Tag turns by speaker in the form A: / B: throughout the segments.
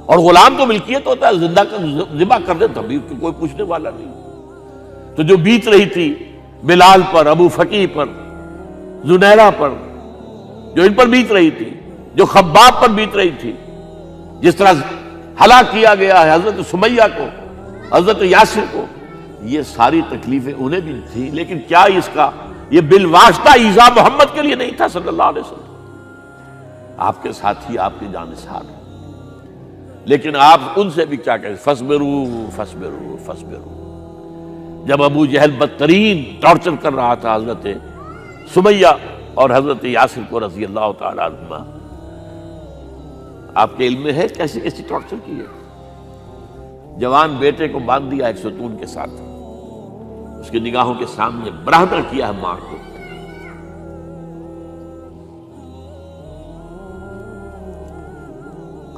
A: اور غلام تو ملکیت ہوتا ہے، زندہ کا ذبح کر دے تبھی کوئی پوچھنے والا نہیں۔ تو جو بیت رہی تھی بلال پر، ابو فقیہ پر، زنیرہ پر، جو ان پر بیت رہی تھی، جو خباب پر بیت رہی تھی، جس طرح ہلاک کیا گیا ہے حضرت سمیہ کو، حضرت یاسر کو، یہ ساری تکلیفیں انہیں بھی تھی، لیکن کیا اس کا یہ بالواسطہ ایذا محمد کے لیے نہیں تھا صلی اللہ علیہ وسلم؟ آپ کے ساتھی، آپ کی جانثار، لیکن آپ ان سے بھی کیا کہیں، فصبروا فصبروا فصبروا۔ جب ابو جہل بدترین ٹارچر کر رہا تھا حضرت سمیہ اور حضرت یاسر کو رضی اللہ تعالی عنہما، آپ کے علم میں ہے کیسی کیسی ٹارچر کی ہے؟ جوان بیٹے کو باندھ دیا ایک ستون کے ساتھ، اس کی نگاہوں کے سامنے برہنہ کیا ہے ماں کو،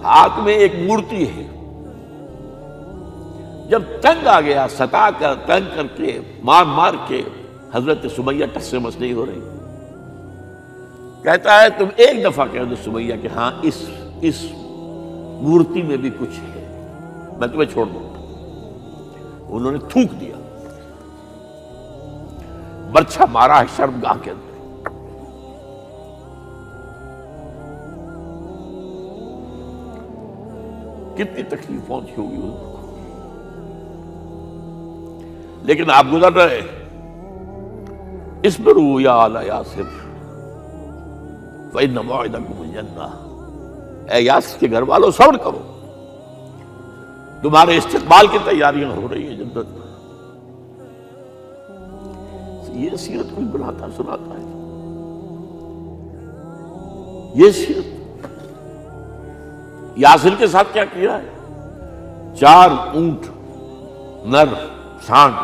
A: ہاتھ میں ایک مورتی ہے، جب تنگ آ گیا، ستا کر تنگ کر کے مار مار کے حضرت سمیہ ٹس سے مس نہیں ہو رہی، کہتا ہے تم ایک دفعہ کہہ دو سمیہ کہ ہاں اس مورتی میں بھی کچھ ہے، میں تمہیں چھوڑ دوں گا۔ انہوں نے تھوک دیا، برچھا مارا ہے شرمگاہ کے اندر۔ کتنی تکلیف پہنچی ہوگی ان کو، لیکن آپ گزر رہے، اصبروا یا آل یاسر فإن موعدکم الجنہ، اے یاسر کے گھر والوں صبر کرو، تمہارے استقبال کی تیاریاں ہو رہی ہیں جنت میں۔ یہ سیرت کوئی بناتا سناتا ہے؟ یہ سیرت یاسر کے ساتھ کیا کیا ہے؟ 4 اونٹ نر سانڈ،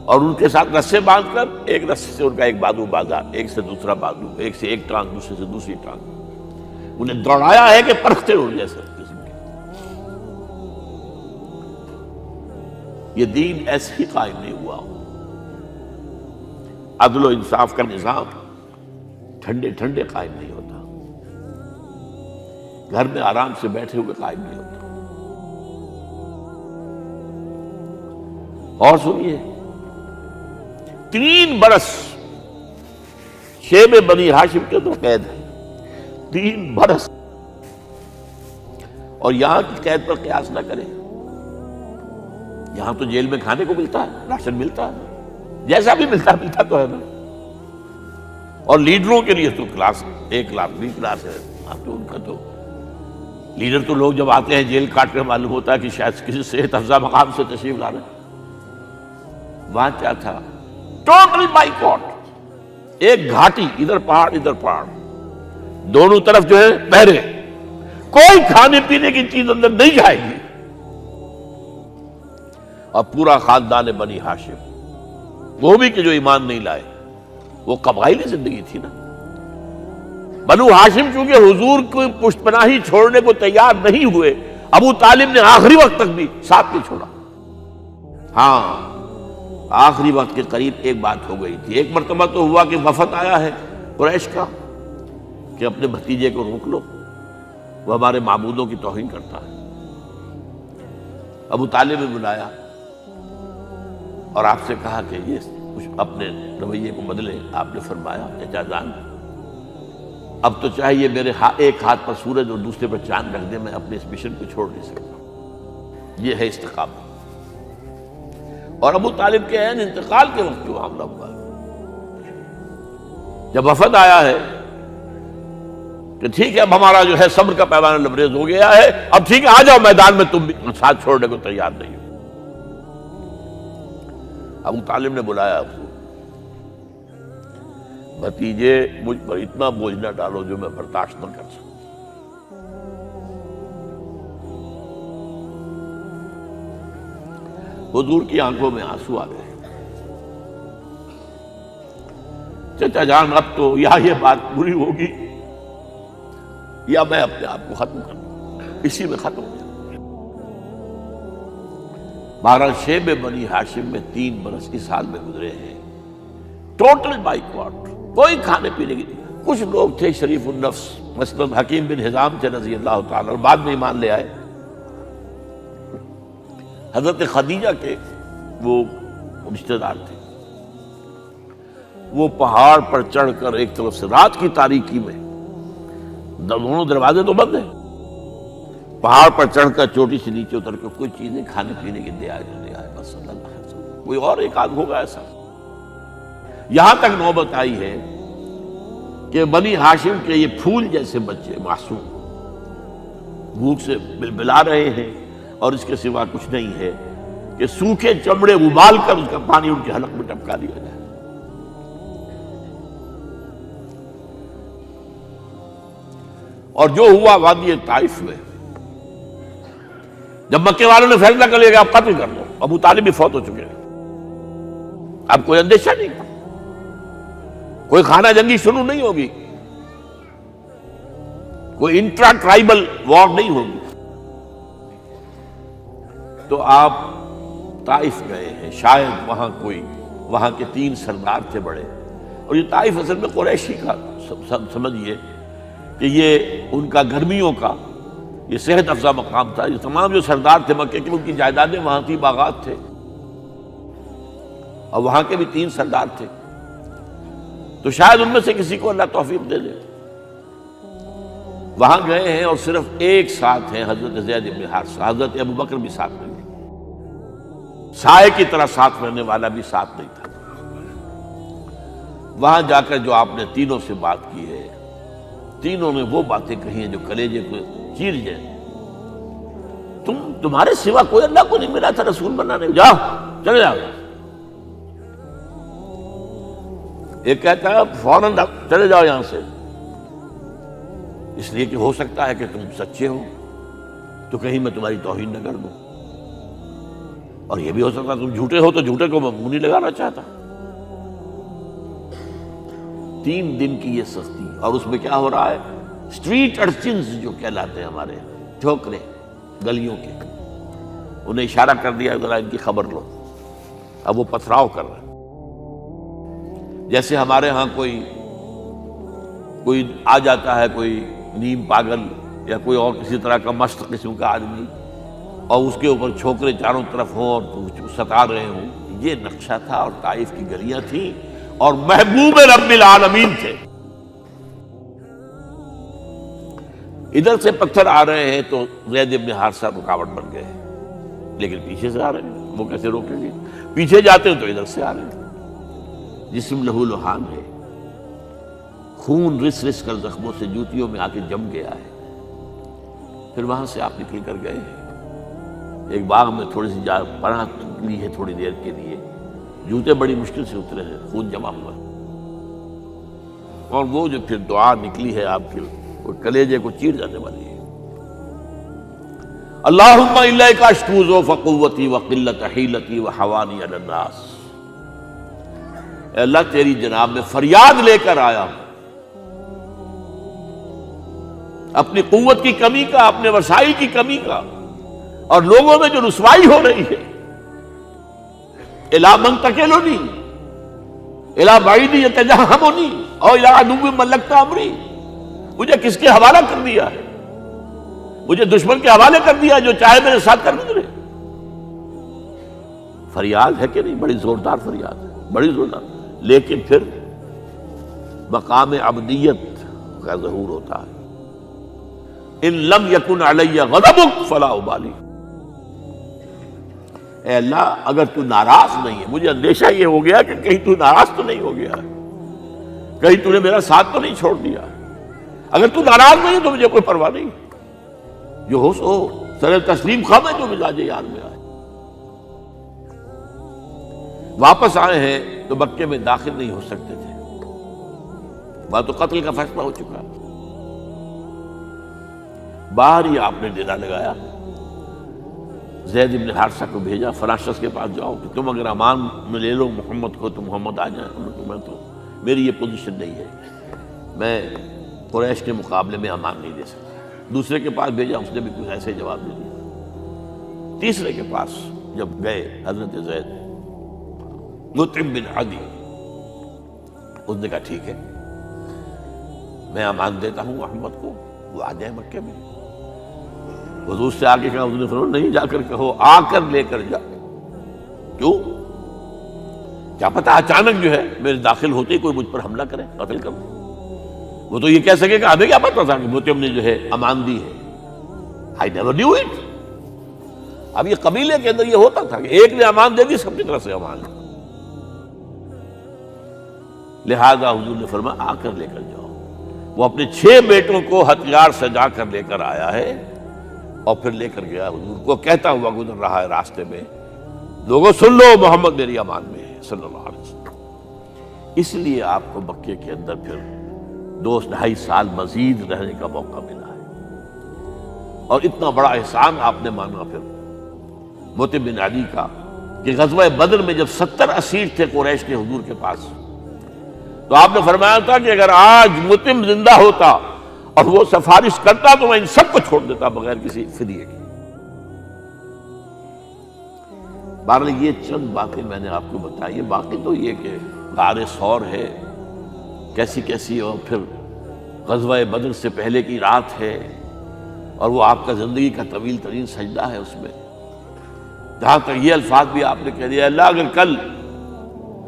A: اور ان کے ساتھ رسے باندھ کر ایک رسے سے ان کا ایک بازو باندھا، ایک سے دوسرا بازو، ایک سے ایک ٹانگ، دوسرے سے دوسری ٹانگ، انہیں دوڑایا ہے کہ پرکھتے ہو جیسے قسم کے۔ یہ دین ایسے ہی قائم نہیں ہوا، عدل و انصاف کا نظام ٹھنڈے ٹھنڈے قائم نہیں ہوتا، گھر میں آرام سے بیٹھے ہوئے قائم نہیں ہوتا۔ اور سنیے، 3 برس شیب بنی ہاشم کے تو قید ہے، 3 برس، اور یہاں کی قید پر قیاس نہ کریں۔ یہاں تو جیل میں کھانے کو ملتا ہے، راشن ملتا ہے، جیسا بھی ملتا تو ہے نا، اور لیڈروں کے لیے تو class A class B class ہے، آپ تو ان کا تو لیڈر تو لوگ جب آتے ہیں جیل کاٹ کر معلوم ہوتا ہے کہ شاید کسی صحت افزا مقام سے تشریف لا رہے ہیں۔ وہاں کیا تھا؟ ٹوٹل بائیکاٹ، ایک گھاٹی، ادھر پہاڑ ادھر پہاڑ، دونوں طرف جو ہے پہرے، کوئی کھانے پینے کی چیز اندر نہیں جائے گی، اور پورا خاندان بنی ہاشم، وہ بھی کہ جو ایمان نہیں لائے، وہ قبائلی زندگی تھی نا۔ بنو ہاشم چونکہ حضور کو پشت پناہی چھوڑنے کو تیار نہیں ہوئے، ابو طالب نے آخری وقت تک بھی ساتھ نہیں چھوڑا۔ ہاں، آخری وقت کے قریب ایک بات ہو گئی تھی، ایک مرتبہ تو ہوا کہ وفد آیا ہے قریش کا کہ اپنے بھتیجے کو روک لو، وہ ہمارے معبودوں کی توہین کرتا ہے۔ ابو طالب نے بلایا اور آپ سے کہا کہ یہ اپنے رویے کو بدلے۔ آپ نے فرمایا چچا جان، اب تو چاہیے میرے ایک ہاتھ پر سورج اور دوسرے پر چاند رکھ دے، میں اپنے اس مشن کو چھوڑ نہیں سکتا۔ یہ ہے استقامت۔ اور ابو طالب کے عین انتقال کے وقت جو معاملہ ہوا، جب وفد آیا ہے کہ ٹھیک ہے اب ہمارا جو ہے صبر کا پیمانہ لبریز ہو گیا ہے، اب ٹھیک ہے آ جاؤ میدان میں، تم بھی ساتھ چھوڑنے کو تیار نہیں ہو۔ ابو طالب نے بلایا اس کو، بھتیجے مجھ پر اتنا بوجھ نہ ڈالو جو میں برداشت نہ کر سکوں۔ حضور کی آنکھوں میں آنسو آ گئے۔ چچا جان، اب تو یا یہ بات بری ہوگی یا میں اپنے آپ کو ختم کر دوں، اسی میں ختم ہو جائے۔ بہرحال شیب بنی ہاشم میں 3 برس اس حال میں گزرے ہیں، ٹوٹل بائیکاٹ، کوئی کھانے پینے کی نہیں۔ کچھ لوگ تھے شریف النفس، مثلا حکیم بن حزام تھے رضی اللہ تعالیٰ، اور بعد میں ایمان لے آئے. حضرت خدیجہ کے وہ رشتہ دار تھے. وہ پہاڑ پر چڑھ کر ایک طرف سے رات کی تاریکی میں، دونوں دروازے تو بند ہیں، پہاڑ پر چڑھ کر چوٹی سے نیچے اتر کے کوئی چیزیں کھانے پینے کے دے آئے بس صلی اللہ علیہ وسلم. کوئی اور ایک آدھ ہوگا ایسا. یہاں تک نوبت آئی ہے کہ بنی ہاشم کے یہ پھول جیسے بچے معصوم بھوک سے بلبلا رہے ہیں، اور اس کے سوا کچھ نہیں ہے کہ سوکھے چمڑے ابال کر اس کا پانی ان کے حلق میں ٹپکا دیا جائے. اور جو ہوا وادی طائف میں، جب مکے والوں نے فیصلہ کر لیا کہ آپ قتل کر دو، ابو طالب بھی فوت ہو چکے ہیں، اب کوئی اندیشہ نہیں، کوئی خانہ جنگی شروع نہیں ہوگی، کوئی انٹرا ٹرائبل وار نہیں ہوگی، تو آپ طائف گئے ہیں. شاید وہاں کے 3 سردار تھے بڑے، اور یہ طائف اصل میں قریشی کا سمجھیے کہ یہ ان کا گرمیوں کا یہ صحت افزا مقام تھا. یہ تمام جو سردار تھے مکے کے، ان کی جائیدادیں وہاں تھی، باغات تھے، اور وہاں کے بھی 3 سردار تھے. تو شاید ان میں سے کسی کو اللہ توفیق دے دے. وہاں گئے ہیں اور صرف ایک ساتھ ہیں، حضرت زید بن حارثہ. حضرت ابو بکر بھی ساتھ نہیں تھے، سائے کی طرح ساتھ رہنے والا بھی ساتھ نہیں تھا. وہاں جا کر جو آپ نے تینوں سے بات کی ہے، تینوں نے وہ باتیں کہی ہیں جو کلیجے کو چیر جائیں. تمہارے سوا کوئی اللہ کو نہیں ملا تھا رسول بنانے، جاؤ چلے جاؤ. ایک کہتا ہے فوراً چلے جاؤ یہاں سے، اس لیے کہ ہو سکتا ہے کہ تم سچے ہو تو کہیں میں تمہاری توہین نہ کر دوں، اور یہ بھی ہو سکتا ہے تم جھوٹے ہو تو جھوٹے کو میں منہ نہیں لگانا چاہتا. 3 دن کی یہ سختی، اور اس میں کیا ہو رہا ہے، اسٹریٹ ارچنز جو کہلاتے ہیں ہمارے ٹھوکرے گلیوں کے، انہیں اشارہ کر دیا ذرا ان کی خبر لو. اب وہ پتھراؤ کر رہے ہیں. جیسے ہمارے ہاں کوئی آ جاتا ہے، کوئی نیم پاگل یا کوئی اور کسی طرح کا مست قسم کا آدمی، اور اس کے اوپر چھوکرے چاروں طرف ہوں اور ستا رہے ہوں. یہ نقشہ تھا، اور طائف کی گلیاں تھیں، اور محبوب رب العالمین تھے. ادھر سے پتھر آ رہے ہیں تو زید بن حارثہ رکاوٹ بن گئے، لیکن پیچھے سے آ رہے ہیں، وہ کیسے روکیں گے؟ پیچھے جاتے ہیں تو ادھر سے آ رہے ہیں. جسم لہو لہان ہے، خون رس رس کر زخموں سے جوتیوں میں آ کے جم گیا ہے. پھر وہاں سے آپ نکل کر گئے ہیں، ایک باغ میں تھوڑی سی پناہ لی ہے تھوڑی دیر کے لیے. جوتے بڑی مشکل سے اترے ہیں، خون جمع ہوا، اور وہ جو پھر دعا نکلی ہے آپ کی، وہ کلیجے کو چیر جانے والی ہے. اللہم الیک اشکو ضعف قوتی وقلت حیلتی وحوانی علی الناس. اے اللہ تیری جناب میں فریاد لے کر آیا ہوں اپنی قوت کی کمی کا، اپنے وسائل کی کمی کا، اور لوگوں میں جو رسوائی ہو رہی ہے. الی من تکلنی الی بعید یتجہمنی او الی عدو ملکت امری. مجھے کس کے حوالہ کر دیا ہے؟ مجھے دشمن کے حوالے کر دیا جو چاہے میرے ساتھ کر گزرے. فریاد ہے کہ نہیں؟ بڑی زوردار فریاد ہے، بڑی زوردار. لیکن پھر مقام عبدیت کا ظہور ہوتا ہے. ان لم یکن علی غضبک فلا ابالی. اے اللہ اگر تو ناراض نہیں ہے، مجھے اندیشہ یہ ہو گیا کہ کہیں تو ناراض تو نہیں ہو گیا، کہیں تو نے میرا ساتھ تو نہیں چھوڑ دیا. اگر تو ناراض نہیں ہے تو مجھے کوئی پرواہ نہیں، جو ہو سو سر تسلیم خم ہے جو مزاج یار میں آئے. واپس آئے ہیں تو مکے میں داخل نہیں ہو سکتے تھے، وہاں تو قتل کا فیصلہ ہو چکا. باہر ہی آپ نے ڈیرا لگایا، زید بن حارثہ کو بھیجا، فلاں شخص کے پاس جاؤ کہ تم اگر امان میں لے لو محمد کو تو محمد آ جائیں. میں تو میری یہ پوزیشن نہیں ہے، میں قریش کے مقابلے میں امان نہیں دے سکتا. دوسرے کے پاس بھیجا، اس نے بھی کچھ ایسے جواب دے دیا. تیسرے کے پاس جب گئے حضرت زید، مطعم بن عدی، اس نے کہا ٹھیک ہے میں امان دیتا ہوں محمد کو وہ آ جائے مکے میں۔ حضور سے آگے کہا، حضور نے فرمایا نہیں جا کر کہو، آ کر لے کر جا۔ کیوں؟ کیا پتا اچانک جو ہے میرے داخل ہوتے ہی کوئی مجھ پر حملہ کرے، قتل کر دے۔ وہ تو یہ کہہ سکے کہ ہمیں کیا پتا تھا کہ مطعم نے جو ہے امان دی ہے، I never knew it۔ اب یہ قبیلے کے اندر یہ ہوتا تھا کہ ایک نے امان دے دی، سب کی طرف سے امان دی۔ لہذا حضور نے فرمایا آ کر لے کر جاؤ۔ وہ اپنے 6 بیٹوں کو ہتھیار سجا کر لے کر آیا ہے اور پھر لے کر گیا حضور کو، کہتا ہوا گزر رہا ہے راستے میں، لوگوں سن لو محمد میری امان میں ہے صلی اللہ علیہ وسلم۔ اس لیے آپ کو مکے کے اندر پھر 2-2.5 سال مزید رہنے کا موقع ملا ہے، اور اتنا بڑا احسان آپ نے مانا پھر مطعم بن عدی کا کہ غزوہ بدر میں جب 70 اسیر تھے قریش کے حضور کے پاس، تو آپ نے فرمایا تھا کہ اگر آج مطعم زندہ ہوتا اور وہ سفارش کرتا تو میں ان سب کو چھوڑ دیتا بغیر کسی فدیے کے۔ بہرحال یہ چند باتیں میں نے آپ کو بتائی ہے، باقی تو یہ کہ غار ثور ہے کیسی کیسی، اور پھر غزوہ بدر سے پہلے کی رات ہے، اور وہ آپ کا زندگی کا طویل ترین سجدہ ہے اس میں، جہاں تک یہ الفاظ بھی آپ نے کہہ دیا اللہ اگر کل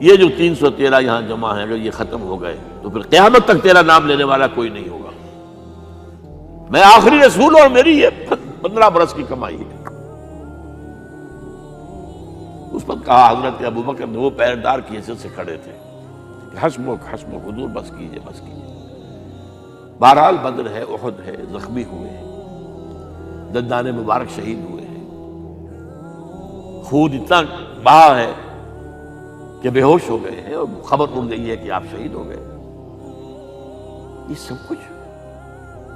A: یہ جو 313 یہاں جمع ہیں اگر یہ ختم ہو گئے تو پھر قیامت تک تیرا نام لینے والا کوئی نہیں ہوگا، میں آخری رسول اور میری یہ 15 برس کی کمائی ہے۔ اس وقت کہا حضرت ابوبکر نے، وہ پیردار کی حیثیت سے کھڑے تھے، کہ حسبک حسبک حضور بس کیجئے بس کیجئے۔ بہرحال بدر ہے، احد ہے، زخمی ہوئے ہیں، دندان مبارک شہید ہوئے ہیں، خون اتنا بہا ہے کہ بے ہوش ہو گئے ہیں، اور خبر اڑ گئی ہے کہ آپ شہید ہو گئے۔ یہ سب کچھ،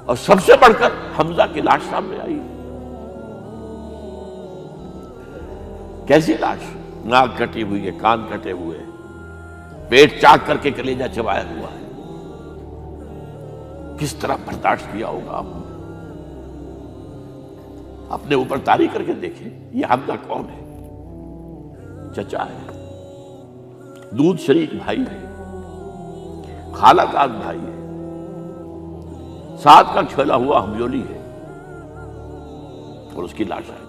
A: اور سب سے بڑھ کر حمزہ کی لاش سامنے آئی۔ کیسی لاش؟ ناک کٹی ہوئی ہے، کان کٹے ہوئے ہیں، پیٹ چاک کر کے کلیجہ چبایا ہوا ہے۔ کس طرح برداشت کیا ہوگا آپ نے؟ اپنے اوپر طاری کر کے دیکھیں، یہ حمزہ کون ہے؟ چچا ہے، دودھ شریک بھائی ہے، خالہ داد بھائی ہے، ساتھ کا کھیلا ہوا ہمجولی ہے، اور اس کی لاش ہے۔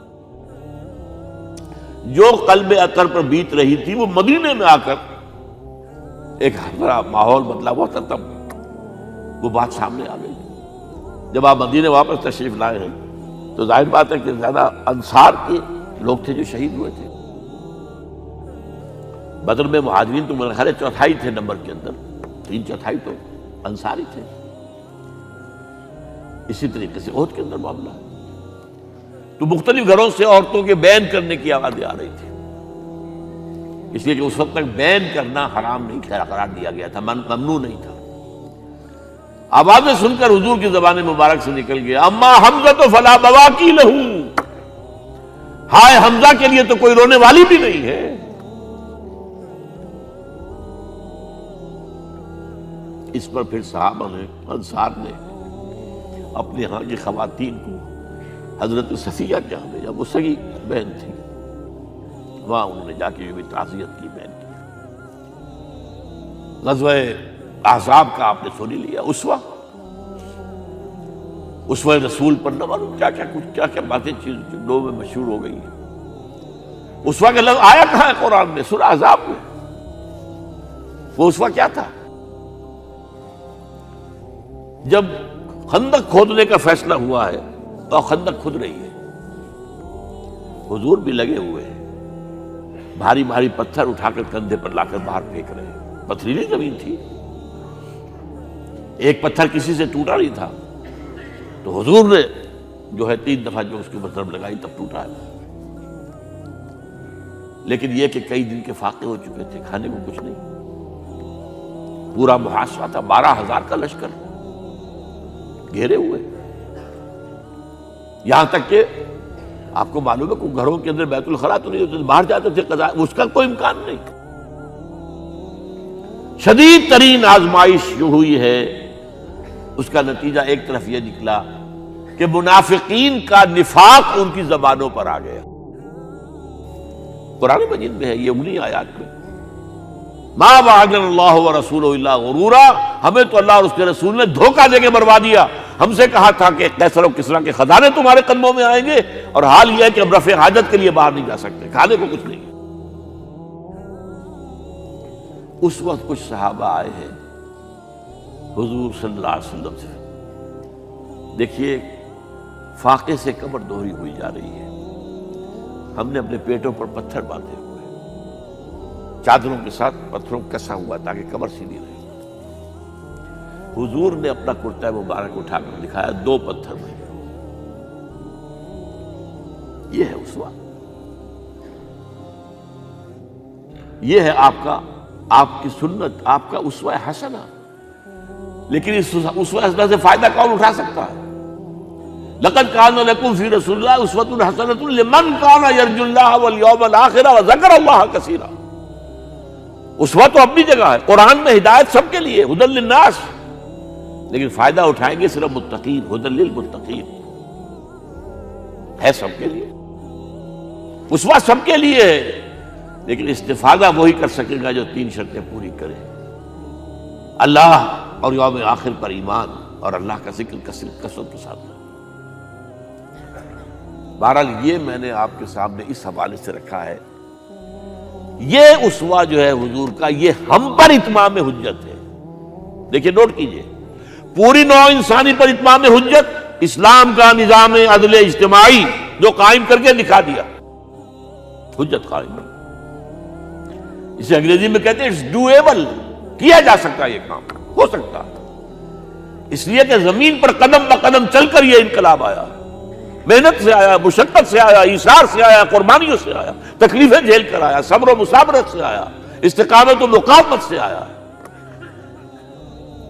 A: جو قلب اطہر پر بیت رہی تھی وہ مدینے میں آ کر ایک بڑا ماحول بدلا ہوا تھا، تب وہ بات سامنے آ گئی۔ جب آپ مدینے واپس تشریف لائے ہیں تو ظاہر بات ہے کہ زیادہ انصار کے لوگ تھے جو شہید ہوئے تھے۔ بدر میں مہاجرین تو میرے خیال ہے 1/4 تھے نمبر کے اندر، 3/4 تو انصاری تھے۔ اسی طریقے سے احد کے اندر معاملہ ہے، تو مختلف گھروں سے عورتوں کے بین کرنے کی آوازیں آ رہی تھی، اس لیے کہ اس وقت تک بین کرنا حرام نہیں قرار دیا گیا تھا، ممنوع نہیں تھا۔ آوازیں سن کر حضور کی زبان مبارک سے نکل گیا اما حمزہ تو فلا بواکی لہو، ہائے حمزہ کے لیے تو کوئی رونے والی بھی نہیں ہے۔ اس پر پھر صحابہ نے، انصار نے اپنے ہاں کی خواتین کو حضرت صفیہ کے یہاں بھیجا، وہ سگی بہن تھی، وہاں انہوں نے جا کے بھی تعزیت کی بہن کی۔ غزوہ احزاب کا آپ نے سن لیا، اسوہ رسول پر نہ معلوم کیا کیا باتیں چیزوں میں مشہور ہو گئی ہیں۔ اسوہ کا لفظ آیا کہاں ہے قرآن میں؟ سورہ احزاب میں۔ وہ اسوہ کیا تھا؟ جب خندق کھودنے کا فیصلہ ہوا ہے تو خندق کھد رہی ہے، حضور بھی لگے ہوئے ہیں، بھاری بھاری پتھر اٹھا کر کندھے پر لا کر باہر پھینک رہے ہیں، پتھریلی زمین تھی، ایک پتھر کسی سے ٹوٹا نہیں تھا، تو حضور نے جو ہے 3 دفعہ جو اس کے اوپر ضرب لگائی تب ٹوٹا ہے۔ لیکن یہ کہ کئی دن کے فاقے ہو چکے تھے، کھانے کو کچھ نہیں، پورا محاصرہ تھا، 12,000 کا لشکر گھیرے ہوئے، یہاں تک کہ آپ کو معلوم ہے کہ گھروں کے اندر بیت الخلا تو نہیں ہوتے، باہر جاتے تھے قضاء، اس کا کوئی امکان نہیں۔ شدید ترین آزمائش جو ہوئی ہے اس کا نتیجہ ایک طرف یہ نکلا کہ منافقین کا نفاق ان کی زبانوں پر آ گیا۔ قرآن مجید میں ہے یہ انہی آیات میں، ما وعدنا اللہ ورسولہ الا غرورا، ہمیں تو اللہ اور اس کے رسول نے دھوکہ دے کے بروا دیا۔ ہم سے کہا تھا کہ قیصر و کسریٰ کے خزانے تمہارے قدموں میں آئیں گے، اور حال یہ ہے کہ اب رفع حاجت کے لیے باہر نہیں جا سکتے، کھانے کو کچھ نہیں۔ اس وقت کچھ صحابہ آئے ہیں حضور صلی اللہ علیہ وسلم سے، دیکھیے فاقے سے کمر دوہری ہوئی جا رہی ہے، ہم نے اپنے پیٹوں پر پتھر باندھے ہوئے، چادروں کے ساتھ پتھروں کو کسا ہوا تاکہ کمر سیدھی رہے۔ حضور نے اپنا کرتا مبارک اٹھا کر دکھایا، 2 پتھر میں۔ یہ ہے اسوہ، یہ ہے آپ کی سنت، آپ کا اسوہ حسنہ۔ لیکن اس اسوہ حسنہ سے فائدہ کون اٹھا سکتا ہے؟ لقد کان لکم فی رسول اللہ اسوۃ حسنۃ لمن کان یرجو اللہ والیوم الآخر وذکر اللہ کثیرا۔ اسوہ تو اپنی جگہ ہے، قرآن میں ہدایت سب کے لیے، ھدی للناس، لیکن فائدہ اٹھائیں گے صرف متقین، ھدی للمتقین، ہے سب کے لیے، اسوہ سب کے لیے ہے، لیکن استفادہ وہی کر سکے گا جو 3 شرطیں پوری کرے: اللہ اور یوم آخر پر ایمان، اور اللہ کا ذکر کثرت کے ساتھ۔ بہرحال یہ میں نے آپ کے سامنے اس حوالے سے رکھا ہے، یہ اسوہ جو ہے حضور کا، یہ ہم پر اتمام حجت ہے۔ دیکھیے نوٹ کیجئے، پوری نوع انسانی پر اتمام حجت، اسلام کا نظام عدل اجتماعی جو قائم کر کے دکھا دیا، حجت قائم ہے۔ اسے انگریزی میں کہتے ہیں اٹس ڈویبل، کیا جا سکتا ہے، یہ کام ہو سکتا ہے، اس لیے کہ زمین پر قدم بہ قدم چل کر یہ انقلاب آیا، محنت سے آیا، مشقت سے آیا، ایثار سے آیا، قربانیوں سے آیا، تکلیفیں جھیل کر آیا، صبر و مصابرت سے آیا، استقامت و مقاومت سے آیا۔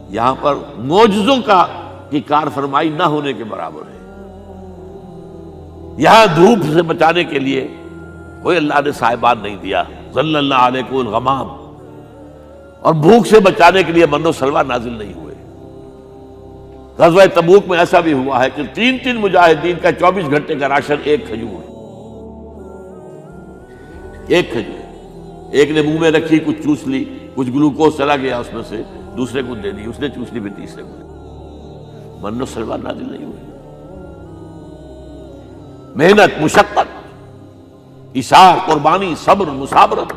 A: یہاں پر معجزوں کی کار فرمائی نہ ہونے کے برابر ہے۔ یہاں دھوپ سے بچانے کے لیے کوئی اللہ نے صاحبان نہیں دیا، ظل اللہ علیکم الغمام، اور بھوک سے بچانے کے لیے من و سلوہ نازل نہیں ہوئے۔ غزوہ تبوک میں ایسا بھی ہوا ہے کہ 3 مجاہدین کا 24 گھنٹے کا راشن ایک کھجور، ایک نے منہ میں رکھی، کچھ چوس لی، کچھ گلوکوز چلا گیا اس میں سے، دوسرے کو دے دی، اس نے چوس لی، پھر تیسرے کو دے دی۔ من و سلوہ نازل نہیں ہوئے۔ محنت، مشقت، ایثار، قربانی، صبر، مصابرت،